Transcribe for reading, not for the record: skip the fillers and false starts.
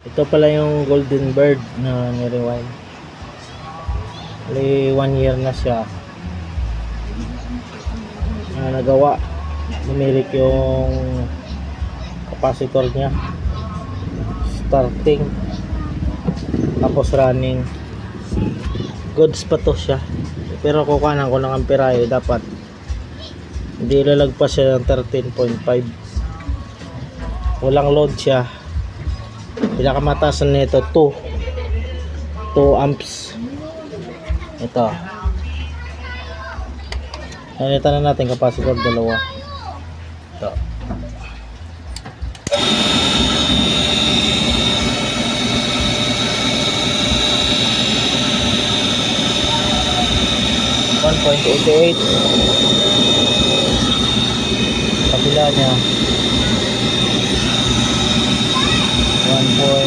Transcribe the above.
Ito pala yung Golden Bird na ni-rewind. 1 year na siya na nagawa. Numilik yung capacitor niya, starting tapos running. Goods pa to siya, pero kukuhanan ko ng amperahe. Dapat hindi lalagpas siya ng 13.5. walang load siya. Pinakamataas nito 2 amps. Ito, nalitan na natin capacitor dalawa. Ito, .88 kabila niya 1.